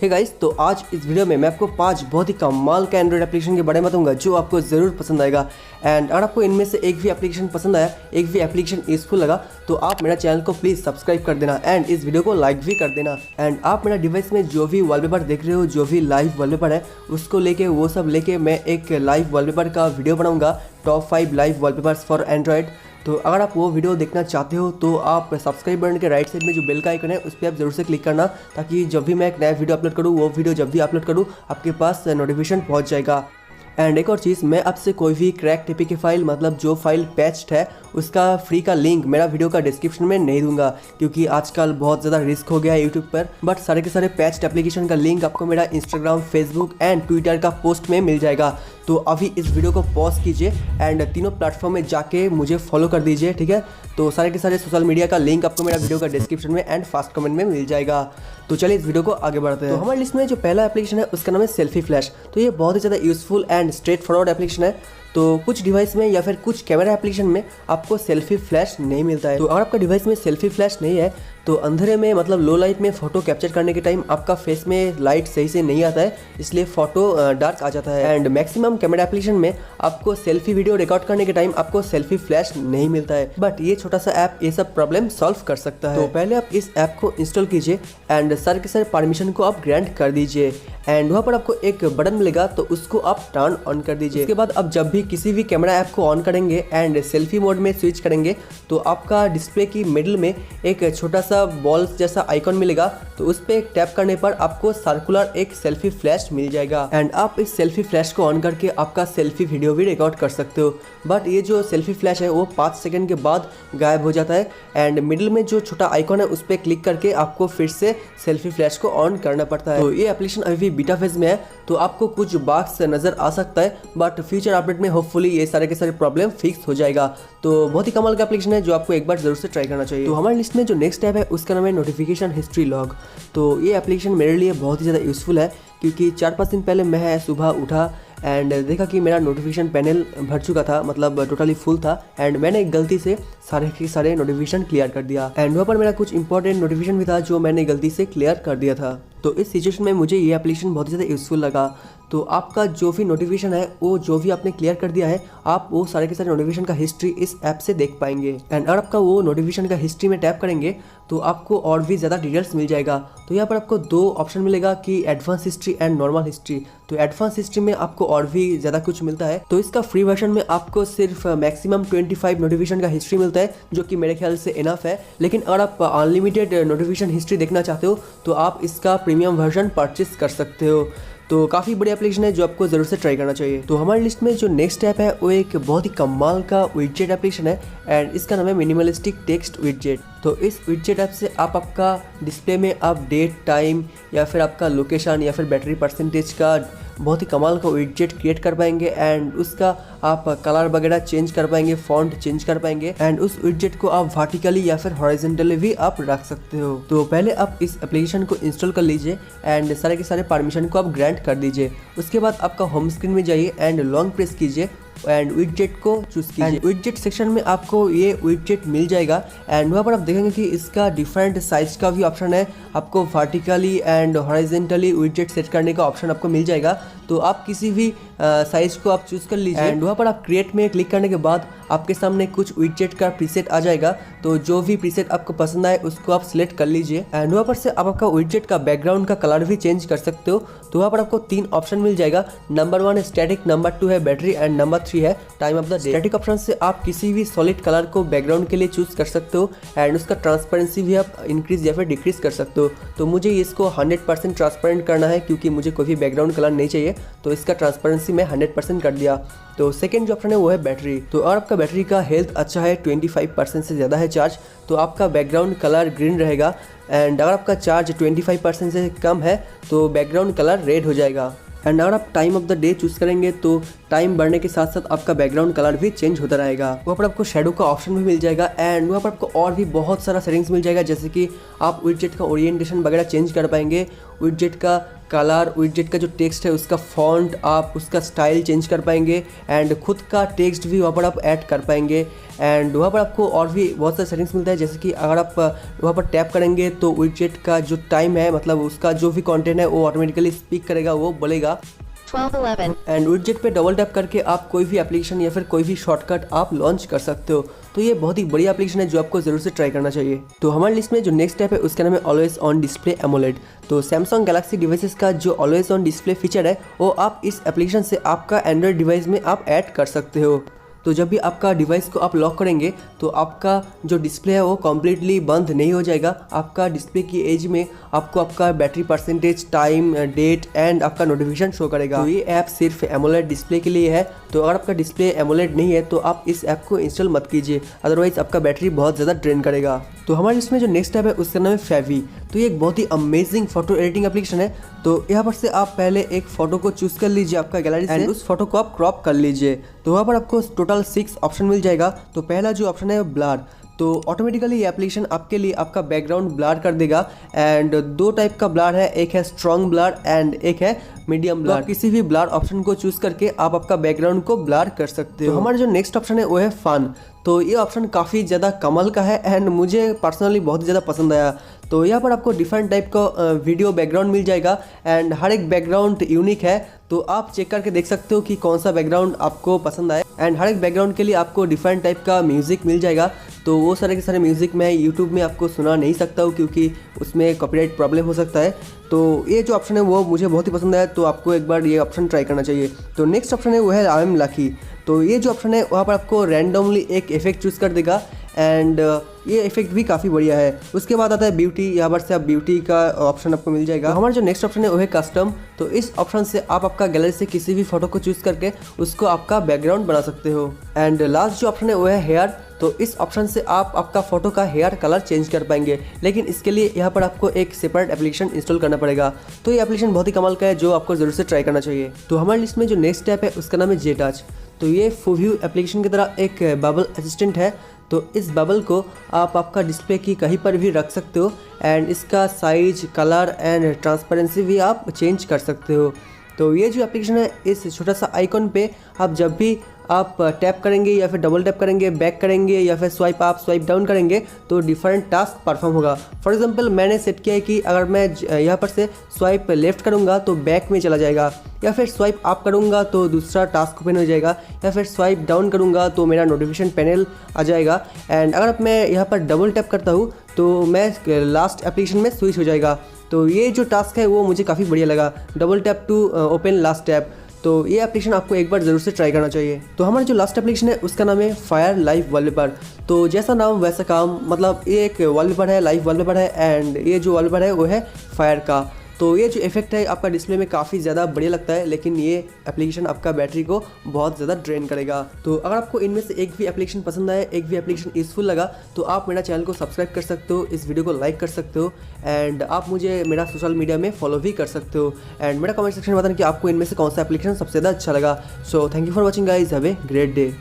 Hey guys, तो आज इस वीडियो में मैं आपको 5 बहुत ही कमाल का एंड्रॉइड एप्लीकेशन के बारे में बताऊंगा जो आपको ज़रूर पसंद आएगा। एंड अगर आपको इनमें से एक भी एप्लीकेशन पसंद आया, एक भी एप्लीकेशन यूजफुल लगा, तो आप मेरा चैनल को प्लीज़ सब्सक्राइब कर देना एंड इस वीडियो को लाइक भी कर देना। एंड आप मेरा डिवाइस में जो भी वॉलपेपर देख रहे हो, जो भी लाइव वॉलपेपर है, उसको लेके वो सब लेके मैं एक लाइव वॉलपेपर का वीडियो बनाऊंगा, top 5 live wallpapers for Android. तो अगर आप वो वीडियो देखना चाहते हो तो आप सब्सक्राइब बटन के राइट साइड में जो बेल का आइकन है उस पर आप जरूर से क्लिक करना, ताकि जब भी मैं एक नया वीडियो अपलोड करूँ, वो वीडियो जब भी अपलोड करूँ आपके पास नोटिफिकेशन पहुंच जाएगा। एंड एक और चीज़, मैं आपसे कोई भी क्रैक टीपीके फाइल, मतलब जो फाइल पैच्ड है, उसका फ्री का लिंक मेरा वीडियो का डिस्क्रिप्शन में नहीं दूंगा, क्योंकि आजकल बहुत ज़्यादा रिस्क हो गया है यूट्यूब पर। बट सारे के सारे पैच्ड एप्लीकेशन का लिंक आपको मेरा इंस्टाग्राम, फेसबुक एंड ट्विटर का पोस्ट में मिल जाएगा। तो अभी इस वीडियो को पॉज कीजिए एंड तीनों प्लेटफॉर्म में जाके मुझे फॉलो कर दीजिए, ठीक है। तो सारे के सारे सोशल मीडिया का लिंक आपको मेरा वीडियो का डिस्क्रिप्शन में एंड फर्स्ट कमेंट में मिल जाएगा। तो चलिए इस वीडियो को आगे बढ़ते हैं। तो हमारी लिस्ट में जो पहला एप्लीकेशन है उसका नाम है सेल्फी फ्लैश। तो ये बहुत ही ज़्यादा useful and straight forward application है। तो कुछ डिवाइस में या फिर कुछ कैमरा एप्लीकेशन में आपको सेल्फी फ्लैश नहीं मिलता है। तो अगर आपका डिवाइस में सेल्फी फ्लैश नहीं है तो अंधेरे में, मतलब लो लाइट में फ़ोटो कैप्चर करने के टाइम आपका फेस में लाइट सही से नहीं आता है, इसलिए फ़ोटो डार्क आ जाता है। एंड मैक्सिमम कैमरा एप्लीकेशन में आपको सेल्फी वीडियो रिकॉर्ड करने के टाइम आपको सेल्फी फ्लैश नहीं मिलता है। बट ये छोटा सा ऐप ये सब प्रॉब्लम सॉल्व कर सकता है। तो पहले आप इस ऐप को इंस्टॉल कीजिए एंड सारे के सारे परमिशन को आप ग्रांट कर दीजिए एंड वहाँ पर आपको एक बटन मिलेगा, तो उसको आप टर्न ऑन कर दीजिए। उसके बाद अब जब भी किसी भी कैमरा ऐप को ऑन करेंगे एंड सेल्फी मोड में स्विच करेंगे, तो आपका डिस्प्ले की मिडिल में एक छोटा सा बॉल जैसा आइकॉन मिलेगा, तो उस पर टैप करने पर आपको सर्कुलर एक सेल्फी फ्लैश मिल जाएगा एंड आप इस सेल्फी फ्लैश को ऑन करके आपका सेल्फी वीडियो भी रिकॉर्ड कर सकते हो। बट ये जो सेल्फी फ्लैश है वो 5 सेकंड के बाद गायब हो जाता है एंड मिडिल में जो छोटा आइकॉन है उस पर क्लिक करके आपको फिर से सेल्फी फ्लैश को ऑन करना पड़ता है। तो ये एप्लीकेशन अभी बीटा फेज में है, तो आपको कुछ बग्स नज़र आ सकता है, बट फ्यूचर अपडेट में होपफुली ये सारे के सारे प्रॉब्लम फिक्स हो जाएगा। तो बहुत ही कमाल का एप्लीकेशन है जो आपको एक बार जरूर से ट्राई करना चाहिए। तो हमारी लिस्ट में जो नेक्स्ट ऐप है उसका नाम है नोटिफिकेशन हिस्ट्री लॉग। तो ये एप्लीकेशन मेरे लिए बहुत ही ज़्यादा यूज़फुल है, क्योंकि 4-5 दिन पहले मैं सुबह उठा एंड देखा कि मेरा नोटिफिकेशन पैनल भर चुका था, मतलब टोटली फुल था एंड मैंने गलती से सारे के सारे नोटिफिकेशन क्लियर कर दिया एंड वहाँ पर मेरा कुछ इंपॉर्टेंट नोटिफिकेशन भी था जो मैंने गलती से क्लियर कर दिया था। तो इस सिचुएशन में मुझे ये एप्लीकेशन बहुत ही ज़्यादा यूज़फुल लगा। तो आपका जो भी नोटिफिकेशन है, वो जो भी आपने क्लियर कर दिया है, आप वो सारे के सारे नोटिफिकेशन का हिस्ट्री इस ऐप से देख पाएंगे एंड अगर आपका वो नोटिफिकेशन का हिस्ट्री में टैप करेंगे तो आपको और भी ज़्यादा डिटेल्स मिल जाएगा। तो यहाँ पर आपको 2 ऑप्शन मिलेगा कि advance history and normal history. तो एडवांस हिस्ट्री में आपको और भी ज़्यादा कुछ मिलता है। तो इसका फ्री वर्जन में आपको सिर्फ मैक्सिमम 25 नोटिफिकेशन का हिस्ट्री मिलता है, जो कि मेरे ख्याल से इनफ है। लेकिन अगर आप अनलिमिटेड नोटिफिकेशन हिस्ट्री देखना चाहते हो तो आप इसका प्रीमियम वर्जन परचेस कर सकते हो। तो काफ़ी बड़ी एप्लीकेशन है जो आपको ज़रूर से ट्राई करना चाहिए। तो हमारी लिस्ट में जो नेक्स्ट ऐप है वो एक बहुत ही कमाल का विडजेट एप्लीकेशन है एंड इसका नाम है मिनिमलिस्टिक टेक्स्ट विडजेट। तो इस विडजेट ऐप से आप आपका डिस्प्ले में आप डेट, टाइम या फिर आपका लोकेशन या फिर बैटरी परसेंटेज का बहुत ही कमाल का विडजेट क्रिएट कर पाएंगे एंड उसका आप कलर वगैरह चेंज कर पाएंगे, फॉन्ट चेंज कर पाएंगे एंड उस विडजेट को आप वर्टिकली या फिर हॉरिजॉन्टली भी आप रख सकते हो। तो पहले आप इस एप्लीकेशन को इंस्टॉल कर लीजिए एंड सारे के सारे परमिशन को आप ग्रांट कर दीजिए। उसके बाद आपका होम स्क्रीन में जाइए एंड लॉन्ग प्रेस कीजिए एंड विडजेट को चूज कीजिए। विडजेट सेक्शन में आपको ये विडजेट मिल जाएगा एंड वहाँ पर आप देखेंगे कि इसका डिफरेंट साइज का भी ऑप्शन है। आपको vertically and horizontally widget set करने का ऑप्शन आपको मिल जाएगा। तो आप किसी भी साइज को आप चूज़ कर लीजिए एंड वहाँ पर आप क्रिएट में क्लिक करने के बाद आपके सामने कुछ विडजेट का प्रीसेट आ जाएगा। तो जो भी प्रीसेट आपको पसंद आए उसको आप सिलेक्ट कर लीजिए एंड वहाँ पर से आप आपका विडजेट का बैकग्राउंड का कलर भी चेंज कर सकते हो। तो वहाँ पर आपको 3 ऑप्शन मिल जाएगा। नंबर 1 है स्टैटिक, नंबर 2 है बैटरी एंड नंबर 3 है time of the day. Static option से आप किसी भी सॉलिड कलर को बैकग्राउंड के लिए चूज कर सकते हो एंड उसका ट्रांसपेरेंसी भी आप इंक्रीज या फिर डिक्रीज कर सकते हो। तो मुझे इसको 100% ट्रांसपेरेंट करना है, क्योंकि मुझे कोई भी बैकग्राउंड कलर नहीं चाहिए, तो इसका ट्रांसपेरेंसी मैं 100% कर दिया। तो सेकंड जो ऑप्शन है वो है बैटरी। तो अगर आपका बैटरी का हेल्थ अच्छा है, 25% से ज़्यादा है चार्ज, तो आपका बैकग्राउंड कलर ग्रीन रहेगा एंड अगर आपका चार्ज 25% से कम है तो बैकग्राउंड कलर रेड हो जाएगा। एंड अगर आप time of the day choose करेंगे तो टाइम बढ़ने के साथ साथ आपका बैकग्राउंड कलर भी चेंज होता रहेगा। वहाँ पर आपको शेडो का ऑप्शन भी मिल जाएगा एंड वहाँ पर आपको और भी बहुत सारा सेटिंग्स मिल जाएगा, जैसे कि आप विडजेट का ओरिएंटेशन वगैरह चेंज कर पाएंगे, विडजेट का कलर, विडजेट का जो टेक्स्ट है उसका फॉन्ट, आप उसका स्टाइल चेंज कर पाएंगे एंड खुद का टेक्स्ट भी वहाँ पर आप ऐड कर पाएंगे एंड वहाँ पर आपको और भी बहुत सारे सेटिंग्स मिलता है, जैसे कि अगर आप वहाँ पर टैप करेंगे तो विडजेट का जो टाइम है, मतलब उसका जो भी कंटेंट है वो ऑटोमेटिकली स्पीक करेगा, वो बोलेगा 12:11. एंड विडजेट पे डबल टैप करके आप कोई भी एप्लीकेशन या फिर कोई भी शॉर्टकट आप लॉन्च कर सकते हो। तो ये बहुत ही बढ़िया एप्लीकेशन है जो आपको जरूर से ट्राई करना चाहिए। तो हमारी लिस्ट में जो नेक्स्ट ऐप है उसका नाम है ऑलवेज ऑन डिस्प्ले एमोलेड। तो सैमसंग गैलेक्सी डिवाइसेस का जो ऑलवेज ऑन डिस्प्ले फीचर है वो आप इस एप्लीकेशन से आपका एंड्रॉयड डिवाइस में आप ऐड कर सकते हो। तो जब भी आपका डिवाइस को आप लॉक करेंगे तो आपका जो डिस्प्ले है वो कम्प्लीटली बंद नहीं हो जाएगा। आपका डिस्प्ले की एज में आपको आपका battery percentage, time, date and आपका नोटिफिकेशन शो करेगा। तो ये ऐप सिर्फ एमोलेड डिस्प्ले के लिए है। तो अगर आपका डिस्प्ले एमोलेड नहीं है तो आप इस ऐप को इंस्टॉल मत कीजिए, अदरवाइज आपका बैटरी बहुत ज़्यादा ड्रेन करेगा। तो हमारे इसमें जो नेक्स्ट ऐप है उसका नाम है फेवी। तो ये एक बहुत ही अमेजिंग फोटो एडिटिंग एप्लीकेशन है। तो यहाँ पर से आप पहले एक फ़ोटो को चूज़ कर लीजिए आपका गैलरी से, एंड उस फोटो को आप क्रॉप कर लीजिए। तो वहाँ पर आपको टोटल 6 ऑप्शन मिल जाएगा। तो पहला जो ऑप्शन है ब्लर, तो ऑटोमेटिकली ये एप्लीकेशन आपके लिए आपका बैकग्राउंड ब्लर कर देगा। एंड 2 टाइप का ब्लर है, एक है स्ट्रॉन्ग ब्लर एंड एक है मीडियम ब्लर। तो किसी भी ब्लर ऑप्शन को चूज करके आप आपका बैकग्राउंड को ब्लर कर सकते हो। तो हमारा जो नेक्स्ट ऑप्शन है वो है फन। तो ये ऑप्शन काफ़ी ज़्यादा कमाल का है एंड मुझे पर्सनली बहुत ही ज़्यादा पसंद आया। तो यहाँ पर आपको डिफरेंट टाइप का वीडियो बैकग्राउंड मिल जाएगा एंड हर एक बैकग्राउंड यूनिक है। तो आप चेक करके देख सकते हो कि कौन सा बैकग्राउंड आपको पसंद आए। एंड हर एक बैकग्राउंड के लिए आपको डिफरेंट टाइप का म्यूज़िक मिल जाएगा। तो वो सारे के सारे म्यूज़िक मैं यूट्यूब में आपको सुना नहीं सकता हूँ क्योंकि उसमें कॉपीराइट प्रॉब्लम हो सकता है। तो ये जो ऑप्शन है वो मुझे बहुत ही पसंद आया, तो आपको एक बार ये ऑप्शन ट्राई करना चाहिए। तो नेक्स्ट ऑप्शन है वो है आई एम लकी। तो ये जो ऑप्शन है वहाँ पर आपको रैंडमली एक इफेक्ट चूज़ कर देगा एंड ये इफेक्ट भी काफ़ी बढ़िया है। उसके बाद आता है ब्यूटी। यहाँ पर से आप ब्यूटी का ऑप्शन आपको मिल जाएगा। हमारा जो नेक्स्ट ऑप्शन है वो है कस्टम। तो इस ऑप्शन से आप आपका गैलरी से किसी भी फोटो को चूज़ करके उसको आपका बैकग्राउंड बना सकते हो। एंड लास्ट जो ऑप्शन है वो है हेयर। तो इस ऑप्शन से आप आपका फोटो का हेयर कलर चेंज कर पाएंगे, लेकिन इसके लिए यहाँ पर आपको एक सेपरेट एप्लीकेशन इंस्टॉल करना पड़ेगा। तो ये एप्लीकेशन बहुत ही कमाल का है जो आपको जरूर से ट्राई करना चाहिए। तो हमारी लिस्ट में जो नेक्स्ट ऐप है उसका नाम है जे टच। तो ये फूव्यू एप्लीकेशन की तरह एक बबल असिस्टेंट है। तो इस बबल को आप आपका डिस्प्ले की कहीं पर भी रख सकते हो एंड इसका साइज, कलर एंड ट्रांसपेरेंसी भी आप चेंज कर सकते हो। तो ये जो एप्लीकेशन है, इस छोटा सा आइकॉन पे आप जब भी आप टैप करेंगे या फिर डबल टैप करेंगे, बैक करेंगे या फिर स्वाइप अप स्वाइप डाउन करेंगे तो डिफरेंट टास्क परफॉर्म होगा। फॉर एग्जांपल मैंने सेट किया है कि अगर मैं यहाँ पर से स्वाइप लेफ्ट करूँगा तो बैक में चला जाएगा, या फिर स्वाइप अप करूँगा तो दूसरा टास्क ओपन हो जाएगा, या फिर स्वाइप डाउन करूँगा तो मेरा नोटिफिकेशन पैनल आ जाएगा। एंड अगर मैं यहाँ पर डबल टैप करता हूँ तो मैं लास्ट एप्लीकेशन में स्विच हो जाएगा। तो ये जो टास्क है वो मुझे काफ़ी बढ़िया लगा, double tap to open last tap. तो ये एप्लीकेशन आपको एक बार ज़रूर से ट्राई करना चाहिए। तो हमारा जो लास्ट एप्लीकेशन है उसका नाम है फायर लाइव वॉलपेपर। तो जैसा नाम वैसा काम, मतलब ये एक वॉलपेपर है, लाइव वॉलपेपर है एंड ये जो वॉलपेपर है वो है फायर का। तो ये जो इफेक्ट है आपका डिस्प्ले में काफ़ी ज़्यादा बढ़िया लगता है, लेकिन ये एप्लीकेशन आपका बैटरी को बहुत ज़्यादा ड्रेन करेगा। तो अगर आपको इनमें से एक भी एप्लीकेशन पसंद आए, एक भी एप्लीकेशन यूजफुल लगा, तो आप मेरा चैनल को सब्सक्राइब कर सकते हो, इस वीडियो को लाइक कर सकते हो एंड आप मुझे मेरा सोशल मीडिया में फॉलो भी कर सकते हो। एंड मेरा कमेंट सेक्शन में बताना कि आपको इनमें से कौन सा एप्लीकेशन सबसे ज़्यादा अच्छा लगा। So thank you for watching guys, have a great day.